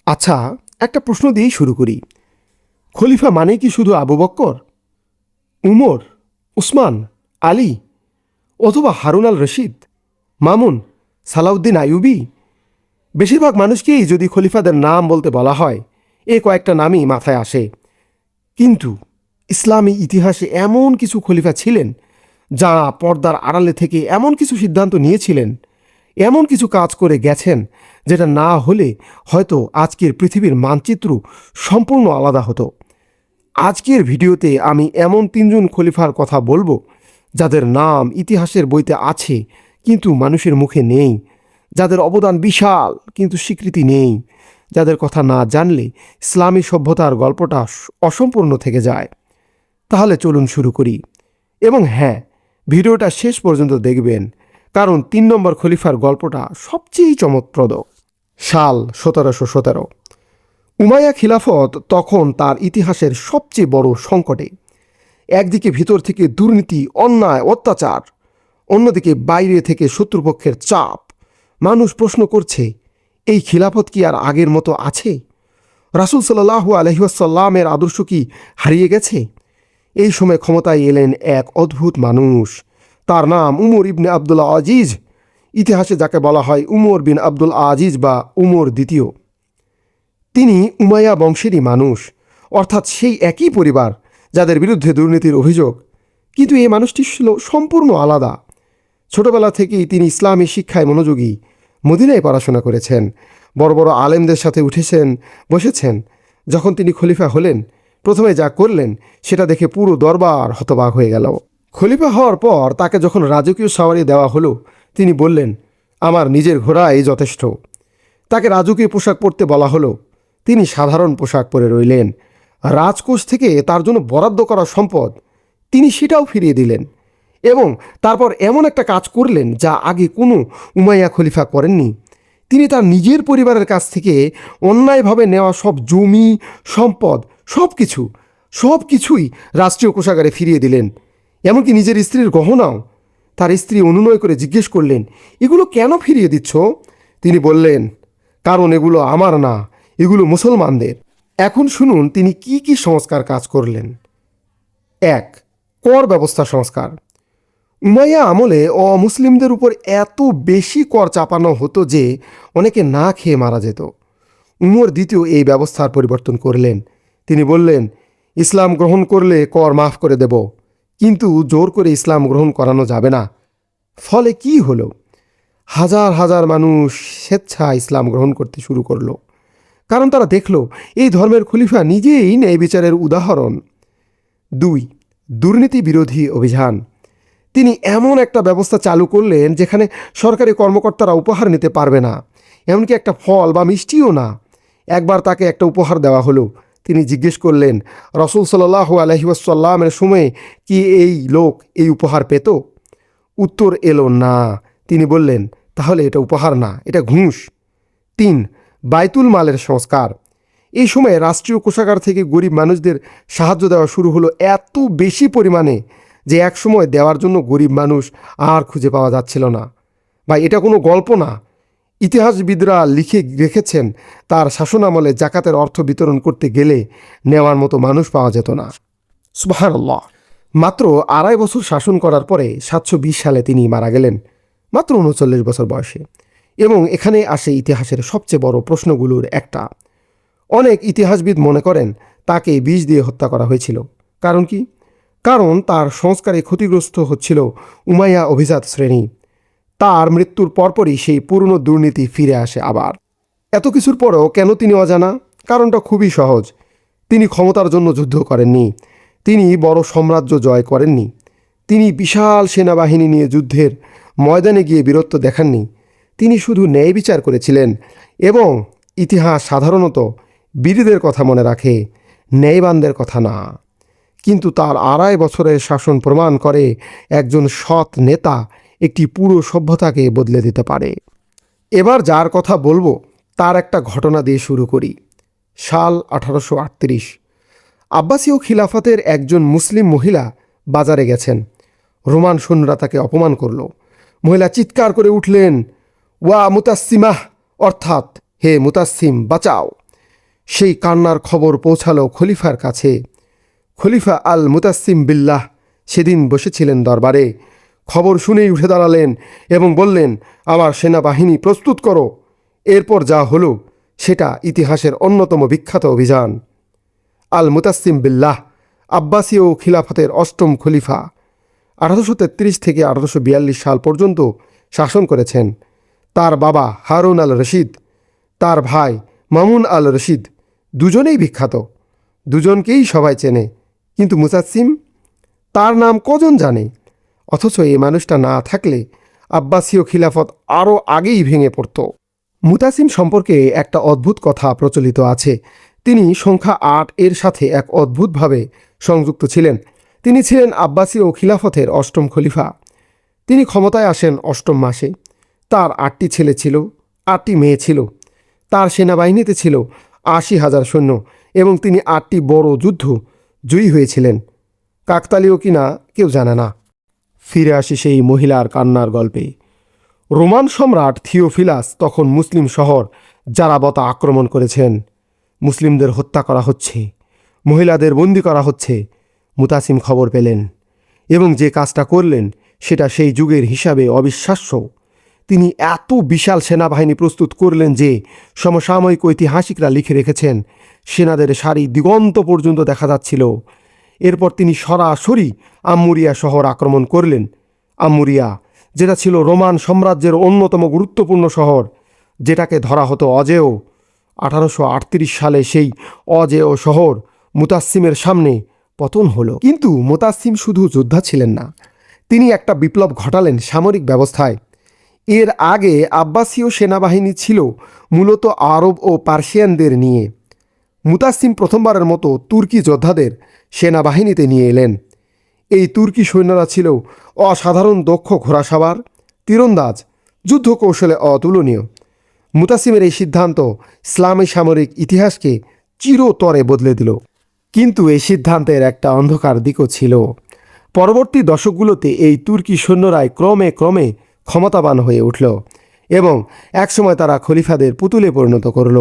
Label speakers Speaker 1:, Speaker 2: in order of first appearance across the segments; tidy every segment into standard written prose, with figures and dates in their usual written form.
Speaker 1: আচ্ছা, একটা প্রশ্ন দিয়েই শুরু করি। খলিফা মানে কি শুধু আবু বক্কর, উমর, উসমান, আলী অথবা হারুন আল রশিদ, মামুন, সালাউদ্দিন আইয়ুবী? বেশিরভাগ মানুষকেই যদি খলিফাদের নাম বলতে বলা হয়, এই কয়েকটা নামই মাথায় আসে। কিন্তু ইসলামী ইতিহাসে এমন কিছু খলিফা ছিলেন যাঁরা পর্দার আড়ালে থেকে এমন কিছু সিদ্ধান্ত নিয়েছিলেন, এমন কিছু কাজ করে গেছেন যেটা না হলে হয়তো আজকের পৃথিবীর মানচিত্র সম্পূর্ণ আলাদা হতো। আজকের ভিডিওতে আমি এমন 3জন খলিফার কথা বলবো যাদের নাম ইতিহাসের বইতে আছে কিন্তু মানুষের মুখে নেই, যাদের অবদান বিশাল কিন্তু স্বীকৃতি নেই, যাদের কথা না জানলে ইসলামী সভ্যতার গল্পটা অসম্পূর্ণ থেকে যায়। তাহলে চলুন শুরু করি। এবং হ্যাঁ, ভিডিওটা শেষ পর্যন্ত দেখবেন, কারণ 3 নম্বর খলিফার গল্পটা সবচেয়ে চমকপ্রদ। সাল 1717। উমাইয়া খিলাফত তখন তার ইতিহাসের সবচেয়ে বড় সংকটে। একদিকে ভিতর থেকে দুর্নীতি, অন্যায়, অত্যাচার, অন্যদিকে বাইরে থেকে শত্রুপক্ষের চাপ। মানুষ প্রশ্ন করছে, এই খিলাফত কি আর আগের মতো আছে? রাসূল সাল্লাল্লাহু আলাইহি ওয়াসাল্লামের আদর্শ কি হারিয়ে গেছে? এই সময় ক্ষমতায় এলেন এক অদ্ভুত মানুষ। তার নাম উমর ইবনে আব্দুল আজিজ, ইতিহাসে যাকে বলা হয় উমর বিন আব্দুল আজিজ বা উমর দ্বিতীয়। তিনি উমাইয়া বংশেরই মানুষ, অর্থাৎ সেই একই পরিবার যাদের বিরুদ্ধে দুর্নীতির অভিযোগ। কিন্তু এই মানুষটি ছিল সম্পূর্ণ আলাদা। ছোটবেলা থেকেই তিনি ইসলামী শিক্ষায় মনোযোগী। মদিনায় পড়াশোনা করেছেন, বড় বড় আলেমদের সাথে উঠেছেন, বসেছেন। যখন তিনি খলিফা হলেন, প্রথমে যা করলেন সেটা দেখে পুরো দরবার হতবাক হয়ে গেল। খলিফা হওয়ার পর তাকে যখন রাজকীয় সাওয়ারি দেওয়া হলো, তিনি বললেন, আমার নিজের ঘোড়াই যথেষ্ট। তাকে রাজকীয় পোশাক পরতে বলা হলো, তিনি সাধারণ পোশাক পরে রইলেন। রাজকোষ থেকে তার জন্য বরাদ্দ করা সম্পদ তিনি সেটাও ফিরিয়ে দিলেন। এবং তারপর এমন একটা কাজ করলেন যা আগে কোনো উমাইয়া খলিফা করেননি। তিনি তার নিজের পরিবারের কাছ থেকে অন্যায়ভাবে নেওয়া সব জমি, সম্পদ, সব কিছুই রাষ্ট্রীয় কোষাগারে ফিরিয়ে দিলেন, এমনকি নিজের স্ত্রীর গহনাও। তার স্ত্রী অনুনয় করে জিজ্ঞেস করলেন, এগুলো কেন ফিরিয়ে দিচ্ছ? তিনি বললেন, কারণ এগুলো আমার না, এগুলো মুসলমানদের। এখন শুনুন তিনি কি কি সংস্কার কাজ করলেন। 1. কর ব্যবস্থা সংস্কার। উমাইয়া আমলে অমুসলিমদের উপর এত বেশি কর চাপানো হতো যে অনেকে না খেয়ে মারা যেত। উমর দ্বিতীয় এই ব্যবস্থার পরিবর্তন করলেন। তিনি বললেন, ইসলাম গ্রহণ করলে কর মাফ করে দেব, কিন্তু জোর করে ইসলাম গ্রহণ করানো যাবে না। ফলে কি হলো? হাজার হাজার মানুষ স্বেচ্ছা ইসলাম গ্রহণ করতে শুরু করলো, কারণ তারা দেখল এই ধর্মের খলিফা নিজেই ন্যায় বিচারের উদাহরণ। 2. দুর্নীতি বিরোধী অভিযান। তিনি এমন একটা ব্যবস্থা চালু করলেন যেখানে সরকারি কর্মকর্তারা উপহার নিতে পারবে না, এমনকি একটা ফল বা মিষ্টিও না। একবার তাকে একটা উপহার দেওয়া হলো। তিনি জিজ্ঞেস করলেন, রাসূল সাল্লাল্লাহু আলাইহি ওয়াসাল্লামের সময়ে কি এই লোক এই উপহার পেত? উত্তর এলো না। তিনি বললেন, তাহলে এটা উপহার না, এটা ঘুষ। 3. বাইতুল মালের সংস্কার। এই সময়ে রাষ্ট্রীয় কোষাগার থেকে গরিব মানুষদের সাহায্য দেওয়া শুরু হলো এত বেশি পরিমাণে যে এক সময় দেওয়ার জন্য গরিব মানুষ আর খুঁজে পাওয়া যাচ্ছিল না। ভাই, এটা কোনো গল্প না। ইতিহাসবিদরা লিখে রেখেছেন তার শাসনামলে জাকাতের অর্থ বিতরণ করতে গেলে নেওয়ার মতো মানুষ পাওয়া যেত না। সুবহানাল্লাহ। মাত্র 2.5 বছর শাসন করার পরে 720 সালে তিনি মারা গেলেন, মাত্র 39 বছর বয়সে। এবং এখানে আসে ইতিহাসের সবচেয়ে বড় প্রশ্নগুলোর একটা। অনেক ইতিহাসবিদ মনে করেন তাকে বিষ দিয়ে হত্যা করা হয়েছিল। কারণ কি? কারণ তার সংস্কারে ক্ষতিগ্রস্ত হচ্ছিল উমাইয়া অভিজাত শ্রেণী। তার মৃত্যুর পরপরই সেই পুরনো দুর্নীতি ফিরে আসে আবার। এত কিছুর পরেও কেন তিনি অজানা? কারণটা খুবই সহজ। তিনি ক্ষমতার জন্য যুদ্ধ করেননি, তিনি বড় সাম্রাজ্য জয় করেননি, তিনি বিশাল সেনাবাহিনী নিয়ে যুদ্ধের ময়দানে গিয়ে বীরত্ব দেখাননি। তিনি শুধু ন্যায় বিচার করেছিলেন। এবং ইতিহাস সাধারণত বীরদের কথা মনে রাখে, ন্যায়বানদের কথা না। কিন্তু তার 2.5 বছরের শাসন প্রমাণ করে একজন সৎ নেতা একটি পুরো সভ্যতাকে বদলে দিতে পারে। এবার যার কথা বলবো তার একটা ঘটনা দিয়ে শুরু করি। সাল 1838। আব্বাসীয় খিলাফতের একজন মুসলিম মহিলা বাজারে গেছেন। রোমান সৈন্যরা তাকে অপমান করল। মহিলা চিৎকার করে উঠলেন, ওয়া মুতাসিমাহ, অর্থাৎ হে মুতাসিম বাঁচাও। সেই কান্নার খবর পৌঁছালো খলিফার কাছে। খলিফা আল মুতাসিম বিল্লাহ সেদিন বসেছিলেন দরবারে। খবর শুনেই উঠে দাঁড়ালেন এবং বললেন, আমার সেনাবাহিনী প্রস্তুত করো। এরপর যা হলো সেটা ইতিহাসের অন্যতম বিখ্যাত অভিযান। আল মুতাসিম বিল্লাহ আব্বাসীয় খিলাফতের অষ্টম খলিফা। 1833 থেকে 1842 সাল পর্যন্ত শাসন করেছেন। তার বাবা হারুন আল রশিদ, তার ভাই মামুন আল রশিদ দুজনেই বিখ্যাত, দুজনকেই সবাই চেনে। কিন্তু মুতাসিম, তার নাম কজন জানে? অথচ এই মানুষটা না থাকলে আব্বাসীয় খিলাফত আরও আগেই ভেঙে পড়ত। মুতাসিম সম্পর্কে একটা অদ্ভুত কথা প্রচলিত আছে। তিনি সংখ্যা 8 এর সাথে এক অদ্ভুতভাবে সংযুক্ত ছিলেন। তিনি ছিলেন আব্বাসীয় খিলাফতের অষ্টম খলিফা। তিনি ক্ষমতায় আসেন অষ্টম মাসে। তার 8টি ছেলে ছিল, 8টি মেয়ে ছিল। তার সেনাবাহিনীতে ছিল 80,000 সৈন্য এবং তিনি 8টি বড় যুদ্ধ জয়ী হয়েছিলেন। কাকতালীয় কিনা কেউ জানে না। ফিরে আসি সেই মহিলার কান্নার গল্পে। রোমান সম্রাট থিওফিলাস তখন মুসলিম শহর জারাবতা আক্রমণ করেছেন। মুসলিমদের হত্যা করা হচ্ছে, মহিলাদের বন্দি করা হচ্ছে। মুতাসিম খবর পেলেন এবং যে কাজটা করলেন সেটা সেই যুগের হিসাবে অবিশ্বাস্য। তিনি এত বিশাল সেনাবাহিনী প্রস্তুত করলেন যে সমসাময়িক ঐতিহাসিকরা লিখে রেখেছেন সেনাদের সারি দিগন্ত পর্যন্ত দেখা যাচ্ছিল। এরপর তিনি সরাসরি আম্মুরিয়া শহর আক্রমণ করলেন। আম্মুরিয়া, যেটা ছিল রোমান সাম্রাজ্যের অন্যতম গুরুত্বপূর্ণ শহর, যেটাকে ধরা হতো অজেয়। 1838 সালে সেই অজেয় শহর মুতাসিমের সামনে পতন হলো। কিন্তু মুতাসিম শুধু যোদ্ধা ছিলেন না, তিনি একটা বিপ্লব ঘটালেন সামরিক ব্যবস্থায়। এর আগে আব্বাসীয় সেনাবাহিনী ছিল মূলত আরব ও পার্সিয়ানদের নিয়ে। মুতাসিম প্রথমবারের মতো তুর্কি যোদ্ধাদের সেনাবাহিনীতে নিয়ে এলেন। এই তুর্কি সৈন্যরা ছিল অসাধারণ দক্ষ ঘোড়াসওয়ার, তীরন্দাজ, যুদ্ধ কৌশলে অতুলনীয়। মুতাসিমের এই সিদ্ধান্ত ইসলামী সামরিক ইতিহাসকে চিরতরে বদলে দিল। কিন্তু এই সিদ্ধান্তের একটা অন্ধকার দিকও ছিল। পরবর্তী দশকগুলোতে এই তুর্কি সৈন্যরাই ক্রমে ক্রমে ক্ষমতাবান হয়ে উঠল এবং একসময় তারা খলিফাদের পুতুলে পরিণত করল।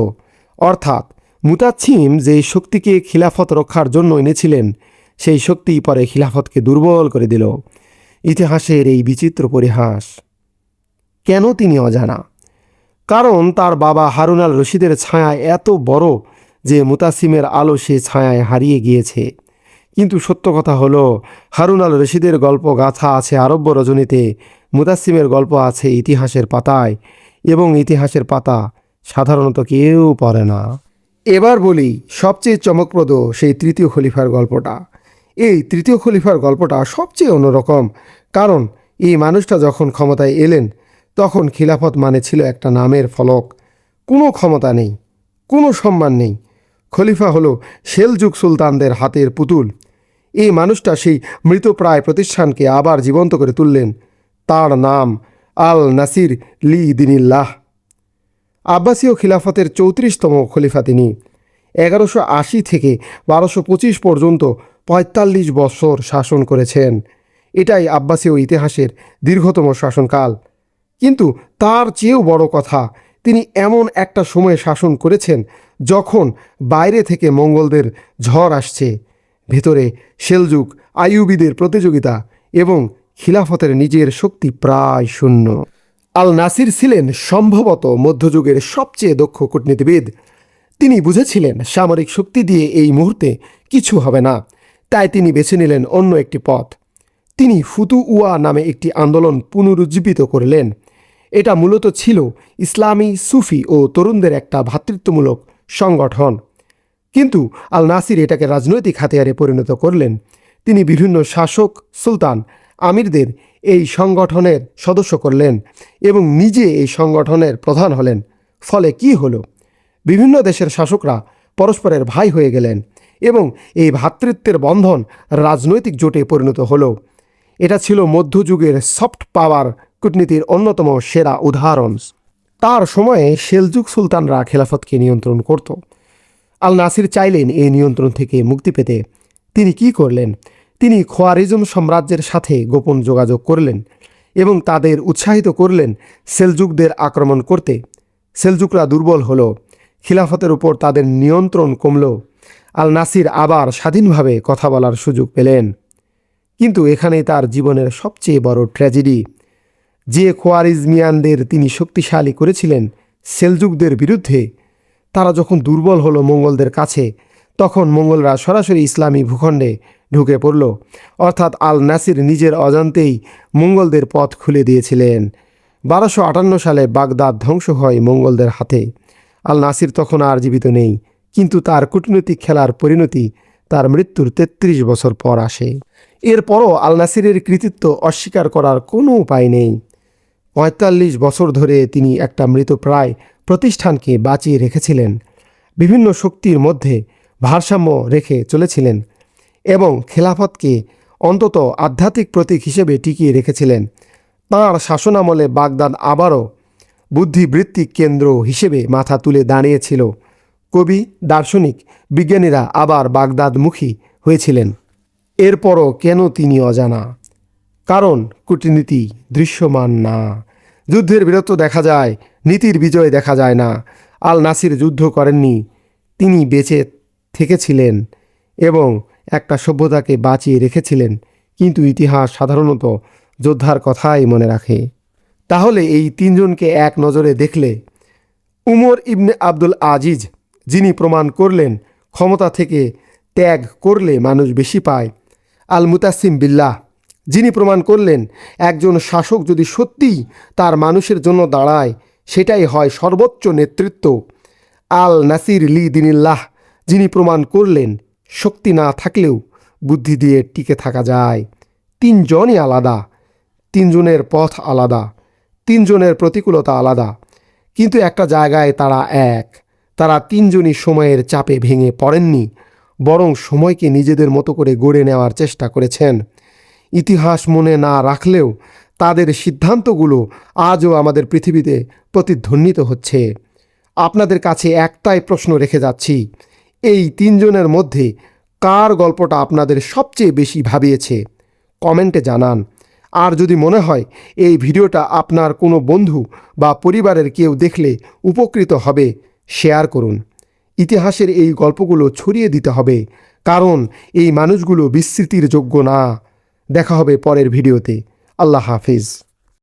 Speaker 1: অর্থাৎ মুতাসিম যে শক্তিকে খিলাফত রক্ষার জন্য এনেছিলেন, সেই শক্তি পরে খিলাফতকে দুর্বল করে দিল। ইতিহাসের এই বিচিত্র পরিহাস। কেন তিনি অজানা? কারণ তার বাবা হারুন আল রশিদের ছায়া এত বড় যে মুতাসিমের আলো সে ছায়ায় হারিয়ে গিয়েছে। কিন্তু সত্য কথা হলো, হারুন আল রশিদের গল্প গাথা আছে আরব্য রজনীতে, মুতাসিমের গল্প আছে ইতিহাসের পাতায়, এবং ইতিহাসের পাতা সাধারণত কেউ পড়ে না। এবার বলি সবচেয়ে চমকপ্রদ সেই তৃতীয় খলিফার গল্পটা। এই তৃতীয় খলিফার গল্পটা সবচেয়ে অন্যরকম, কারণ এই মানুষটা যখন ক্ষমতায় এলেন তখন খিলাফত মানে ছিল একটা নামের ফলক। কোনো ক্ষমতা নেই, কোনো সম্মান নেই। খলিফা হলো সেলজুক সুলতানদের হাতের পুতুল। এই মানুষটা সেই মৃতপ্রায় প্রতিষ্ঠানকে আবার জীবন্ত করে তুললেন। তার নাম আল নাসির লি দিনিল্লাহ। আব্বাসীয় খিলাফতের 34তম খলিফা তিনি। 1180 থেকে 1225 পর্যন্ত 45 বছর শাসন করেছেন। এটাই আব্বাসীয় ইতিহাসের দীর্ঘতম শাসনকাল। কিন্তু তার চেয়েও বড় কথা, তিনি এমন একটা সময়ে শাসন করেছেন যখন বাইরে থেকে মঙ্গলদের ঝড় আসছে, ভেতরে সেলজুক আইয়ুবীদের প্রতিযোগিতা এবং খিলাফতের নিজের শক্তি প্রায় শূন্য। আল নাসির ছিলেন সম্ভবত মধ্যযুগের সবচেয়ে দক্ষ কূটনীতিবিদ। তিনি বুঝেছিলেন সামরিক শক্তি দিয়ে এই মুহূর্তে কিছু হবে না, তাই তিনি বেছে নিলেন অন্য একটি পথ। তিনি ফুতুওয়া নামে একটি আন্দোলন পুনরুজ্জীবিত করলেন। এটা মূলত ছিল ইসলামী, সুফি ও তরুণদের একটা ভ্রাতৃত্বমূলক সংগঠন। কিন্তু আল নাসির এটাকে রাজনৈতিক হাতিয়ারে পরিণত করলেন। তিনি বিভিন্ন শাসক, সুলতান, আমিরদের এই সংগঠনের সদস্য করলেন এবং নিজে এই সংগঠনের প্রধান হলেন। ফলে কি হলো? বিভিন্ন দেশের শাসকরা পরস্পরের ভাই হয়ে গেলেন এবং এই ভ্রাতৃত্বের বন্ধন রাজনৈতিক জোটে পরিণত হলো। এটা ছিল মধ্যযুগের সফট পাওয়ার কূটনীতির অন্যতম সেরা উদাহরণ। তার সময়ে সেলজুক সুলতানরা খেলাফতকে নিয়ন্ত্রণ করত। আল নাসির চাইলেন এই নিয়ন্ত্রণ থেকে মুক্তি পেতে। তিনি কি করলেন? তিনি খোয়ারিজম সাম্রাজ্যের সাথে গোপন যোগাযোগ করলেন এবং তাদের উৎসাহিত করলেন সেলজুকদের আক্রমণ করতে। সেলজুকরা দুর্বল হলো, খিলাফতের উপর তাদের নিয়ন্ত্রণ কমল। আল নাসির আবার স্বাধীনভাবে কথা বলার সুযোগ পেলেন। কিন্তু এখানেই তার জীবনের সবচেয়ে বড় ট্র্যাজেডি। যে খোয়ারিজমিয়ানদের তিনি শক্তিশালী করেছিলেন সেলজুকদের বিরুদ্ধে, তারা যখন দুর্বল হলো মঙ্গলদের কাছে, তখন মঙ্গলরা সরাসরি ইসলামী ভূখণ্ডে ঢুকে পড়ল। অর্থাৎ আল নাসির নিজের অজান্তেই মঙ্গলদের পথ খুলে দিয়েছিলেন। 1258 সালে বাগদাদ ধ্বংস হয় মঙ্গলদের হাতে। আল নাসির তখন আর জীবিত নেই, কিন্তু তার কূটনৈতিক খেলার পরিণতি তার মৃত্যুর 33 বছর পর আসে। এরপরও আল নাসিরের কৃতিত্ব অস্বীকার করার কোনো উপায় নেই। 45 বছর ধরে তিনি একটা মৃতপ্রায় প্রতিষ্ঠানকে বাঁচিয়ে রেখেছিলেন, বিভিন্ন শক্তির মধ্যে ভারসাম্য রেখে চলেছিলেন এবং খেলাফতকে অন্তত আধ্যাত্মিক প্রতীক হিসেবে টিকিয়ে রেখেছিলেন। তাঁর শাসনামলে বাগদাদ আবারও বুদ্ধিবৃত্তিক কেন্দ্র হিসেবে মাথা তুলে দাঁড়িয়েছিল। কবি, দার্শনিক, বিজ্ঞানীরা আবার বাগদাদমুখী হয়েছিলেন। এরপরও কেন তিনি অজানা? কারণ কূটনীতি দৃশ্যমান না। যুদ্ধের বীরত্ব দেখা যায়, নীতির বিজয় দেখা যায় না। আল নাসির যুদ্ধ করেননি, তিনি বেঁচে থেকেছিলেন এবং একটা সভ্যতাকে বাঁচিয়ে রেখেছিলেন। কিন্তু ইতিহাস সাধারণত যোদ্ধার কথাই মনে রাখে। তাহলে এই তিনজনকে এক নজরে দেখলে, উমর ইবনে আব্দুল আজিজ, যিনি প্রমাণ করলেন ক্ষমতা থেকে ত্যাগ করলে মানুষ বেশি পায়। আল মুতাসিম বিল্লাহ, যিনি প্রমাণ করলেন একজন শাসক যদি সত্যিই তার মানুষের জন্য দাঁড়ায়, সেটাই হয় সর্বোচ্চ নেতৃত্ব। আল নাসির লি দিনিল্লাহ, যিনি প্রমাণ করলেন শক্তি না থাকলেও বুদ্ধি দিয়ে টিকে থাকা যায়। তিনজনই আলাদা, তিনজনের পথ আলাদা, তিনজনের প্রতিকূলতা আলাদা, কিন্তু একটা জায়গায় তারা এক। তারা তিনজনই সময়ের চাপে ভেঙে পড়েননি, বরং সময়কে নিজেদের মতো করে গড়ে নেওয়ার চেষ্টা করেছেন। ইতিহাস মনে না রাখলেও তাদের সিদ্ধান্তগুলো আজও আমাদের পৃথিবীতে প্রতিধ্বনিত হচ্ছে। আপনাদের কাছে একটাই প্রশ্ন রেখে যাচ্ছি, এই তিনজনের মধ্যে কার গল্পটা আপনাদের সবচেয়ে বেশি ভাবিয়েছে? কমেন্টে জানান। আর যদি মনে হয় এই ভিডিওটা আপনার কোনো বন্ধু বা পরিবারের কেউ দেখলে উপকৃত হবে, শেয়ার করুন। ইতিহাসের এই গল্পগুলো ছড়িয়ে দিতে হবে, কারণ এই মানুষগুলো বিস্মৃতির যোগ্য না। দেখা হবে পরের ভিডিওতে। আল্লাহ হাফিজ।